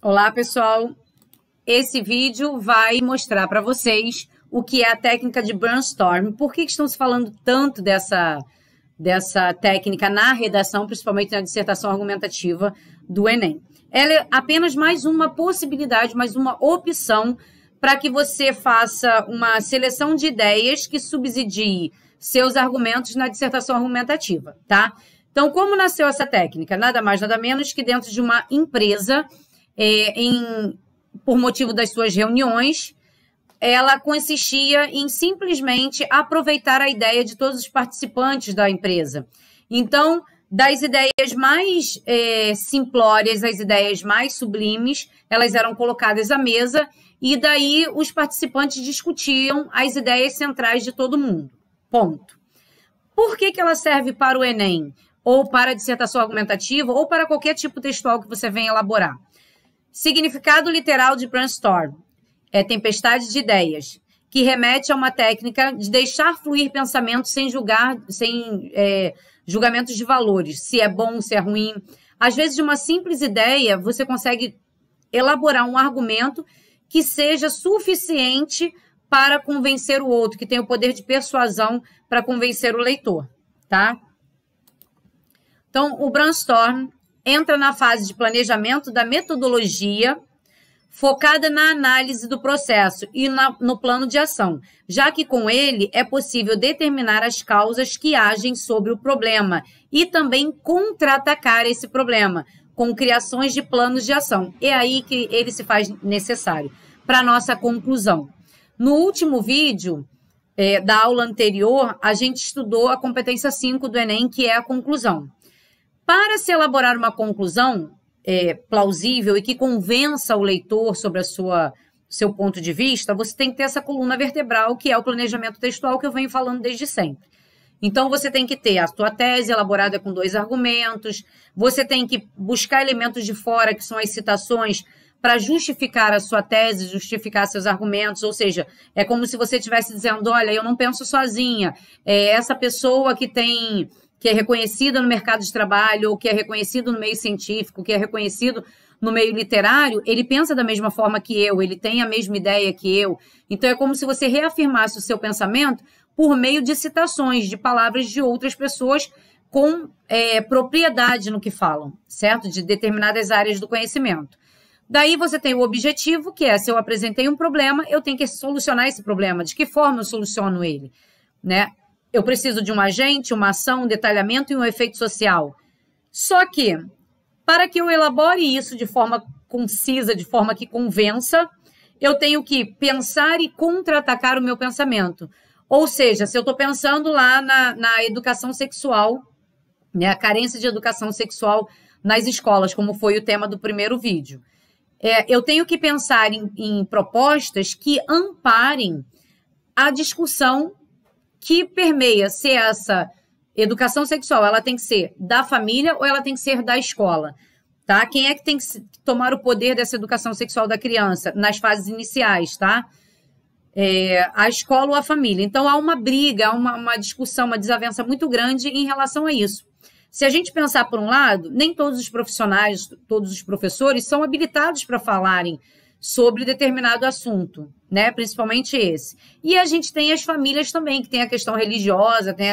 Olá, pessoal. Esse vídeo vai mostrar para vocês o que é a técnica de brainstorm. Por que estão se falando tanto dessa técnica na redação, principalmente na dissertação argumentativa do Enem? Ela é apenas mais uma possibilidade, mais uma opção para que você faça uma seleção de ideias que subsidie seus argumentos na dissertação argumentativa, tá? Então, como nasceu essa técnica? Nada mais, nada menos que dentro de uma empresa, por motivo das suas reuniões, ela consistia em simplesmente aproveitar a ideia de todos os participantes da empresa. Então, das ideias mais simplórias, as ideias mais sublimes, elas eram colocadas à mesa e daí os participantes discutiam as ideias centrais de todo mundo. Ponto. Por que ela serve para o Enem? Ou para a dissertação argumentativa, ou para qualquer tipo textual que você venha elaborar? Significado literal de brainstorm é tempestade de ideias, que remete a uma técnica de deixar fluir pensamentos sem julgamentos de valores, se é bom, se é ruim. Às vezes, de uma simples ideia, você consegue elaborar um argumento que seja suficiente para convencer o outro, que tem o poder de persuasão para convencer o leitor, tá? Então, o brainstorm entra na fase de planejamento da metodologia, focada na análise do processo e no plano de ação, já que com ele é possível determinar as causas que agem sobre o problema e também contra-atacar esse problema, com criações de planos de ação. É aí que ele se faz necessário para a nossa conclusão. No último vídeo da aula anterior, a gente estudou a competência 5 do Enem, que é a conclusão. Para se elaborar uma conclusão plausível e que convença o leitor sobre seu ponto de vista, você tem que ter essa coluna vertebral, que é o planejamento textual que eu venho falando desde sempre. Então, você tem que ter a sua tese elaborada com 2 argumentos, você tem que buscar elementos de fora, que são as citações, para justificar a sua tese, justificar seus argumentos, ou seja, é como se você estivesse dizendo, olha, eu não penso sozinha, essa pessoa que é reconhecida no mercado de trabalho, ou que é reconhecido no meio científico, que é reconhecido no meio literário, ele pensa da mesma forma que eu, ele tem a mesma ideia que eu. Então, é como se você reafirmasse o seu pensamento por meio de citações, de palavras de outras pessoas com propriedade no que falam, certo? De determinadas áreas do conhecimento. Daí você tem o objetivo, que é, se eu apresentei um problema, eu tenho que solucionar esse problema. De que forma eu soluciono ele? Né? Eu preciso de um agente, uma ação, um detalhamento e um efeito social. Só que, para que eu elabore isso de forma concisa, de forma que convença, eu tenho que pensar e contra-atacar o meu pensamento. Ou seja, se eu estou pensando lá na educação sexual, né, a carência de educação sexual nas escolas, como foi o tema do primeiro vídeo, eu tenho que pensar em propostas que amparem a discussão que permeia se essa educação sexual ela tem que ser da família ou ela tem que ser da escola, tá? Quem é que tem que tomar o poder dessa educação sexual da criança nas fases iniciais, tá? A escola ou a família. Então, há uma briga, há uma discussão, uma desavença muito grande em relação a isso. Se a gente pensar por um lado, nem todos os profissionais, todos os professores são habilitados para falarem sobre determinado assunto, né? Principalmente esse. E a gente tem as famílias também, que tem a questão religiosa, tem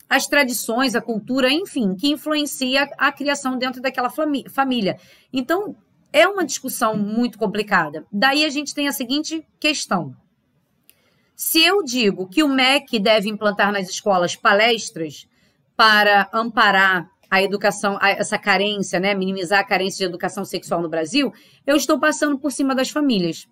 as tradições, a cultura, enfim, que influencia a criação dentro daquela família. Então, é uma discussão muito complicada. Daí a gente tem a seguinte questão. Se eu digo que o MEC deve implantar nas escolas palestras para amparar a educação, essa carência, né, minimizar a carência de educação sexual no Brasil, eu estou passando por cima das famílias.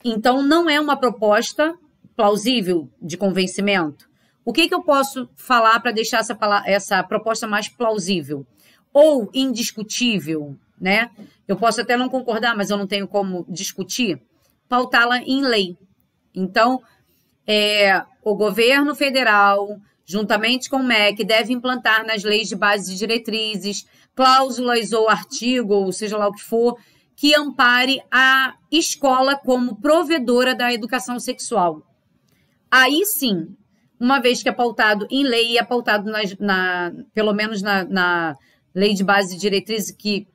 Então, não é uma proposta plausível de convencimento. O que eu posso falar para deixar essa proposta mais plausível? Ou indiscutível, né? Eu posso até não concordar, mas eu não tenho como discutir, pautá-la em lei. Então, o governo federal, juntamente com o MEC, deve implantar nas leis de base de diretrizes, cláusulas ou artigo, ou seja lá o que for, que ampare a escola como provedora da educação sexual. Aí sim, uma vez que é pautado em lei e é pautado pelo menos na lei de base de diretrizes que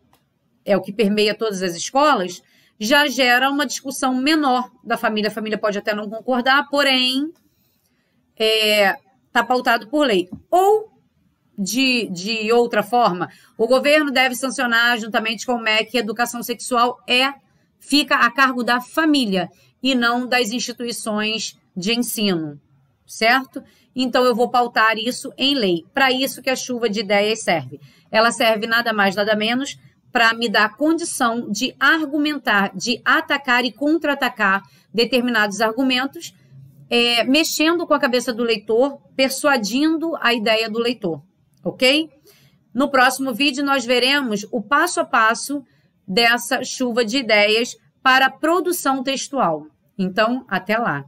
é o que permeia todas as escolas, já gera uma discussão menor da família. A família pode até não concordar, porém, está pautado por lei. Ou, de outra forma, o governo deve sancionar, juntamente com o MEC, a educação sexual fica a cargo da família e não das instituições de ensino, certo? Então, eu vou pautar isso em lei. Para isso que a chuva de ideias serve. Ela serve nada mais, nada menos para me dar condição de argumentar, de atacar e contra-atacar determinados argumentos, mexendo com a cabeça do leitor, persuadindo a ideia do leitor, ok? No próximo vídeo, nós veremos o passo a passo dessa chuva de ideias para a produção textual. Então, até lá!